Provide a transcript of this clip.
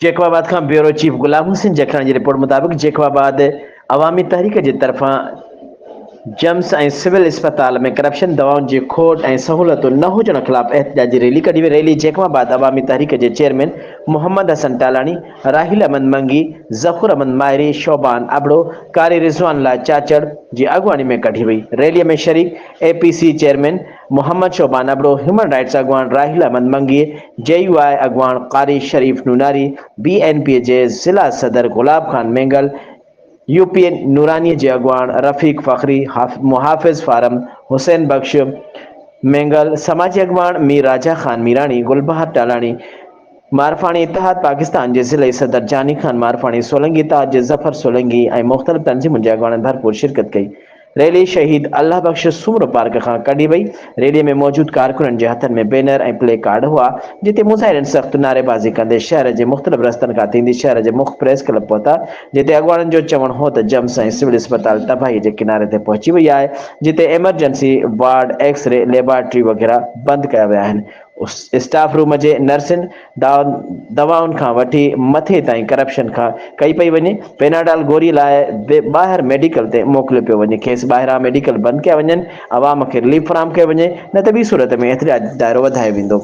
जैकबाबाद खां bureau chief Ghulam Hussain Jakhrani जी report मुताबिक जैकबाबाद अवामी तहरीक जी तरफां जम्स ऐं सिविल अस्पताल में करप्शन दवाउन की खोट ऐं सहूलतूं न हुजण ख़िलाफ़ एहतजाजी रैली कढी वई। रैली जैकबाबाद अवामी तहरीक के चेयरमैन मोहम्मद हसन टालानी, राहिल अहमद मंगी, जफर अहमद माहिरी, शोबान अबड़ो, कारी रिजवान ला चाचड़ की अगवानी में कढी वई। रैली में शरीक APC chairman Mohammad Shoban Abro, human rights अगवान राहिल अहमद मंगी, JUI अगवान कारी शरीफ नूनारी, BNP के जिला सदर गुलाब खान मेंगल, UPN नूरानी के अगवान रफ़ीक फ़खरी, मुहाफ़िज़ फारम हुसैन बख्श मेंगल, समाजी अगवान मीर राजा खान मीरानी, गुलबहार टालानी, मारफानी इतिहाद पाकिस्तान के ज़िले सदर जानी खान मारफानी, सोलंगी इतिहाद के जफर सोलंगी ऐं मुख़्तलिफ़ तंज़ीमुनि जे अगवाननि भरपूर शिरकत कई। रैली शहीद अल्लाह बख्श सूमरो पार्क खां कढी वई। रैली में मौजूद कारकुननि के हथन में बैनर ऐं प्ले कार्ड हुआ, जिते मुज़ाहिरनि सख्त नारेबाज़ी कंदे शहर के मुख़्तलिफ़ रस्तनि खां थींदी शहर के मुख्य प्रेस क्लब पहुता, जिते अगवाननि जो चवणु हो त जम्स ऐं सिविल अस्पताल तबाही के किनारे ते पहुची वई आहे, जिते एमरजेंसी वार्ड, एक्सरे, लेबॉरेटरी वग़ैरह बंद कया विया आहिनि। स्टाफ रूम के नर्सिन दवाउन खां वठी मथे ताईं करप्शन खां कई पई वञे। पेनाडाल गोरी लाइ ॿाहिरि मेडिकल ते मोकिलियो पियो वञे। खेसि ॿाहिरां मेडिकल बंदि कया वञनि, अवाम खे रिलीफ फराहम कयो वञे, न त ॿी सूरत में एतिराज दायरो वधायो वेंदो।